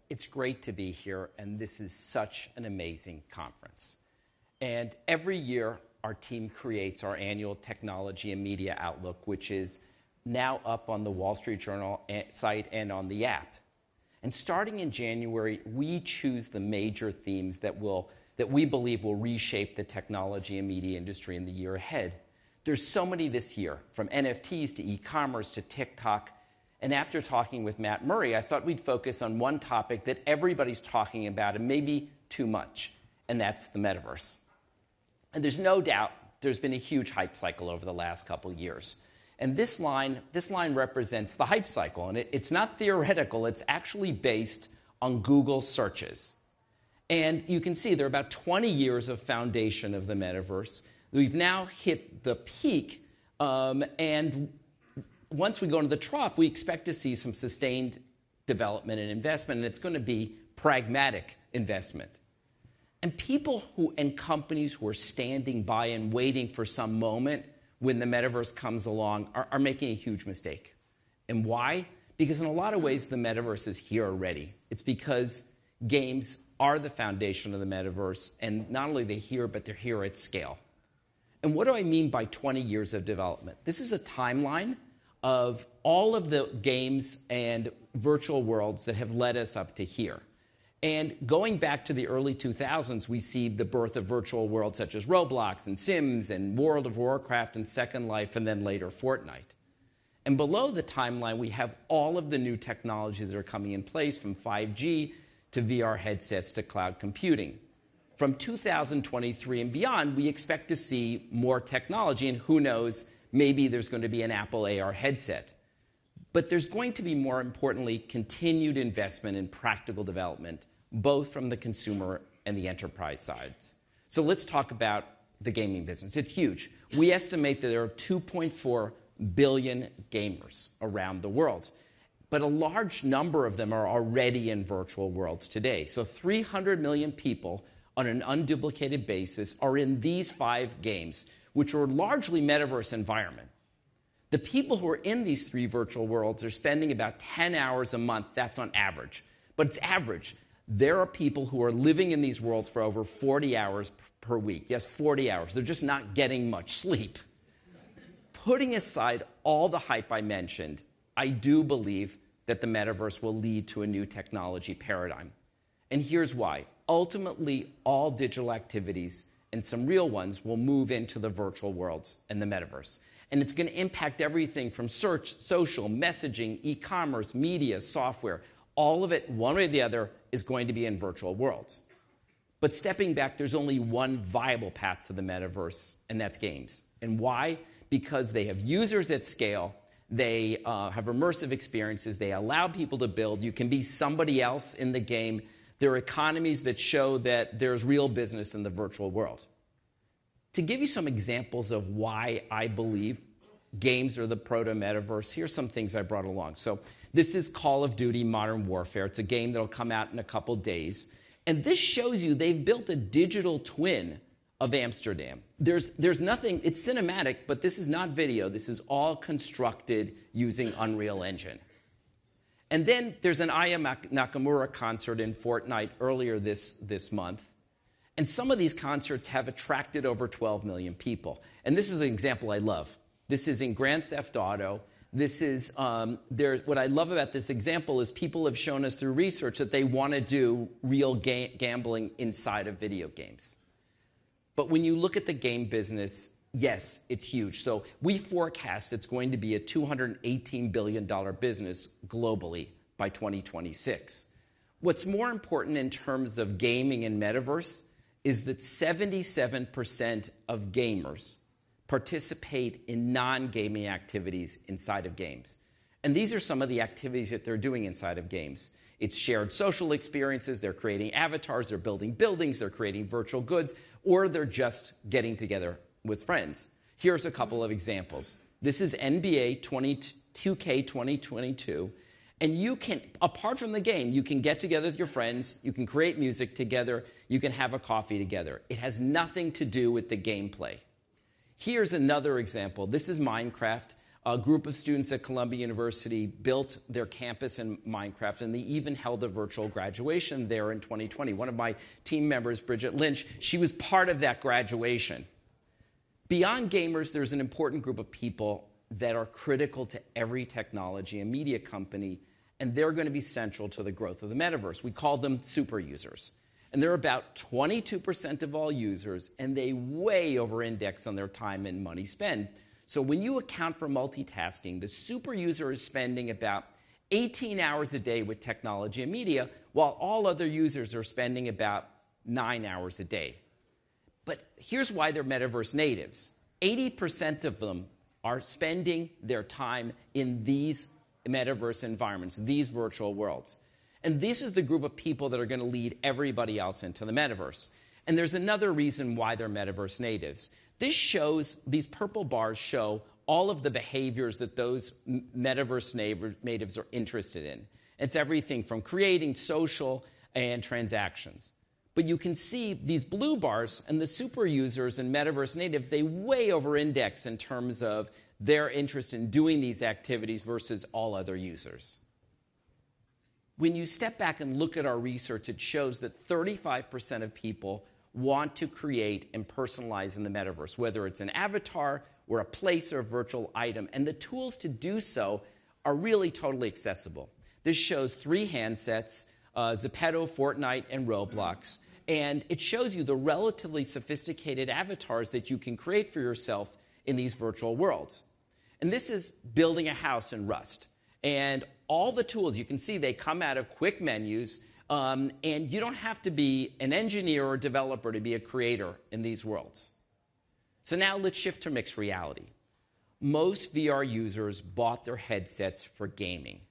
It's great to be here, and this is such an amazing conference. And every year, our team creates our annual Technology and Media Outlook, which is now up on the Wall Street Journal site and on the app. And starting in January, we choose the major themes that we believe will reshape the technology and media industry in the year ahead. There's so many this year, from NFTs to e-commerce to TikTok. And after talking with Matt Murray, I thought we'd focus on one topic that everybody's talking about, and maybe too much, and that's the metaverse. And there's no doubt there's been a huge hype cycle over the last couple years. And this line represents the hype cycle, and it's not theoretical, it's actually based on Google searches. And you can see there are about 20 years of foundation of the metaverse. We've now hit the peak, and once we go into the trough, we expect to see some sustained development and investment, and it's going to be pragmatic investment. And people and companies who are standing by and waiting for some moment when the metaverse comes along are making a huge mistake. And why? Because in a lot of ways, the metaverse is here already. It's because games are the foundation of the metaverse, and not only are they here, but they're here at scale. And what do I mean by 20 years of development? This is a timeline of all of the games and virtual worlds that have led us up to here. And going back to the early 2000s, we see the birth of virtual worlds such as Roblox and Sims and World of Warcraft and Second Life, and then later Fortnite. And below the timeline, we have all of the new technologies that are coming in place, from 5G to VR headsets to cloud computing. From 2023 and beyond, we expect to see more technology, and who knows, maybe there's going to be an Apple AR headset. But there's going to be, more importantly, continued investment in practical development, both from the consumer and the enterprise sides. So let's talk about the gaming business. It's huge. We estimate that there are 2.4 billion gamers around the world, but a large number of them are already in virtual worlds today. So 300 million people on an unduplicated basis are in these 5 games, which are largely metaverse environment. The people who are in these 3 virtual worlds are spending about 10 hours a month. That's on average. But it's average. There are people who are living in these worlds for over 40 hours per week. Yes, 40 hours. They're just not getting much sleep. Putting aside all the hype I mentioned, I do believe that the metaverse will lead to a new technology paradigm. And here's why. Ultimately, all digital activities, and some real ones, will move into the virtual worlds and the metaverse. And it's going to impact everything from search, social, messaging, e-commerce, media, software. All of it, one way or the other, is going to be in virtual worlds. But stepping back, there's only one viable path to the metaverse, and that's games. And why? Because they have users at scale. They have immersive experiences. They allow people to build. You can be somebody else in the game. There are economies that show that there's real business in the virtual world. To give you some examples of why I believe games are the proto-metaverse, here's some things I brought along. So this is Call of Duty Modern Warfare. It's a game that'll come out in a couple days. And this shows you they've built a digital twin of Amsterdam. There's nothing, it's cinematic, but this is not video. This is all constructed using Unreal Engine. And then there's an Aya Nakamura concert in Fortnite earlier this month. And some of these concerts have attracted over 12 million people. And this is an example I love. This is in Grand Theft Auto. This is, what I love about this example is people have shown us through research that they want to do real gambling inside of video games. But when you look at the game business, yes, it's huge. So we forecast it's going to be a $218 billion business globally by 2026. What's more important in terms of gaming and metaverse is that 77% of gamers participate in non-gaming activities inside of games. And these are some of the activities that they're doing inside of games. It's shared social experiences, they're creating avatars, they're building buildings, they're creating virtual goods, or they're just getting together with friends. Here's a couple of examples. This is NBA 2K 2022. And you can, apart from the game, you can get together with your friends, you can create music together, you can have a coffee together. It has nothing to do with the gameplay. Here's another example. This is Minecraft. A group of students at Columbia University built their campus in Minecraft, and they even held a virtual graduation there in 2020. One of my team members, Bridget Lynch, she was part of that graduation. Beyond gamers, there's an important group of people that are critical to every technology and media company, and they're going to be central to the growth of the metaverse. We call them super users. And they're about 22% of all users, and they way over-index on their time and money spent. So when you account for multitasking, the super user is spending about 18 hours a day with technology and media, while all other users are spending about 9 hours a day. But here's why they're metaverse natives. 80% of them are spending their time in these metaverse environments, these virtual worlds. And this is the group of people that are going to lead everybody else into the metaverse. And there's another reason why they're metaverse natives. These purple bars show all of the behaviors that those metaverse natives are interested in. It's everything from creating social and transactions. But you can see these blue bars and the super users and metaverse natives, they way over-index in terms of their interest in doing these activities versus all other users. When you step back and look at our research, it shows that 35% of people want to create and personalize in the metaverse, whether it's an avatar or a place or a virtual item. And the tools to do so are really totally accessible. This shows 3 handsets, Zepeto, Fortnite, and Roblox. And it shows you the relatively sophisticated avatars that you can create for yourself in these virtual worlds. And this is building a house in Rust. And all the tools, you can see they come out of quick menus, and you don't have to be an engineer or developer to be a creator in these worlds. So now let's shift to mixed reality. Most VR users bought their headsets for gaming,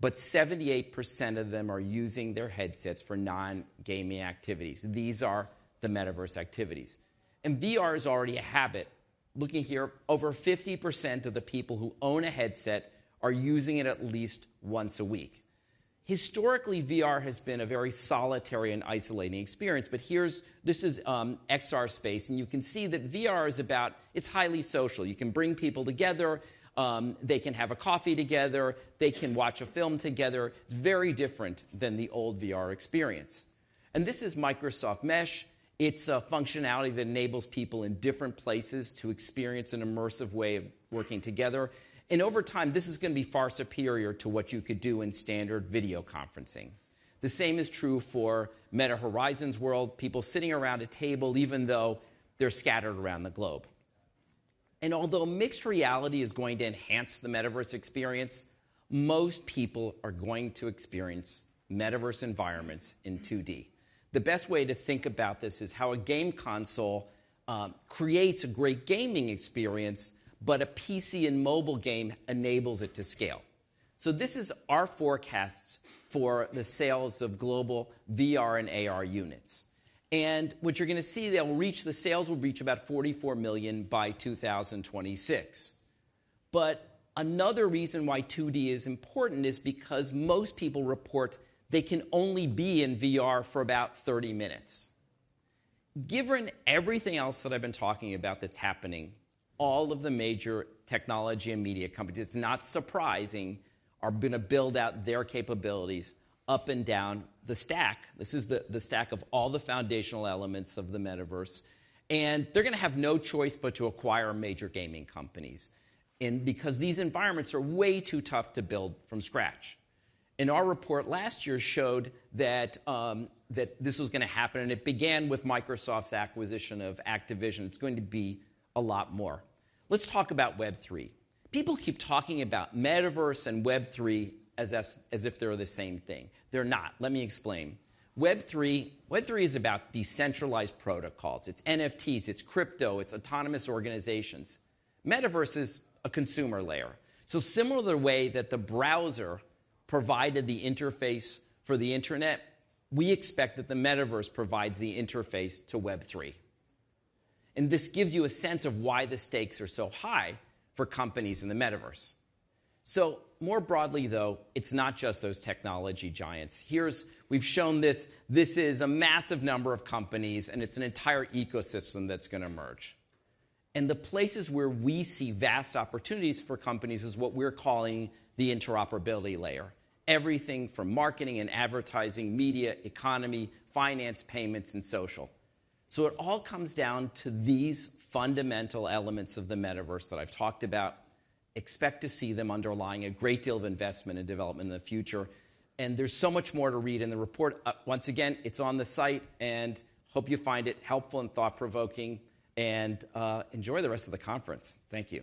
but 78% of them are using their headsets for non-gaming activities. These are the metaverse activities. And VR is already a habit. Looking here, over 50% of the people who own a headset are using it at least once a week. Historically, VR has been a very solitary and isolating experience, but this is XR space, and you can see that VR is it's highly social. You can bring people together, they can have a coffee together, they can watch a film together. It's very different than the old VR experience. And this is Microsoft Mesh. It's a functionality that enables people in different places to experience an immersive way of working together. And over time, this is going to be far superior to what you could do in standard video conferencing. The same is true for Meta Horizons World, people sitting around a table even though they're scattered around the globe. And although mixed reality is going to enhance the metaverse experience, most people are going to experience metaverse environments in 2D. The best way to think about this is how a game console creates a great gaming experience, but a PC and mobile game enables it to scale. So this is our forecasts for the sales of global VR and AR units. And what you're going to see, the sales will reach about 44 million by 2026. But another reason why 2D is important is because most people report they can only be in VR for about 30 minutes. Given everything else that I've been talking about that's happening, all of the major technology and media companies, it's not surprising, are going to build out their capabilities up and down the stack. This is the stack of all the foundational elements of the metaverse. And they're going to have no choice but to acquire major gaming companies, because these environments are way too tough to build from scratch. And our report last year showed that this was going to happen, and it began with Microsoft's acquisition of Activision. It's going to be a lot more. Let's talk about Web3. People keep talking about metaverse and Web3 as if they're the same thing. They're not. Let me explain. Web3 is about decentralized protocols. It's NFTs, it's crypto, it's autonomous organizations. Metaverse is a consumer layer. So similar to the way that the browser provided the interface for the internet, we expect that the metaverse provides the interface to Web3. And this gives you a sense of why the stakes are so high for companies in the metaverse. So more broadly, though, it's not just those technology giants. We've shown this. This is a massive number of companies, and it's an entire ecosystem that's going to emerge. And the places where we see vast opportunities for companies is what we're calling the interoperability layer. Everything from marketing and advertising, media, economy, finance, payments, and social. So it all comes down to these fundamental elements of the metaverse that I've talked about. Expect to see them underlying a great deal of investment and development in the future. And there's so much more to read in the report. Once again, it's on the site, and hope you find it helpful and thought-provoking. And enjoy the rest of the conference. Thank you.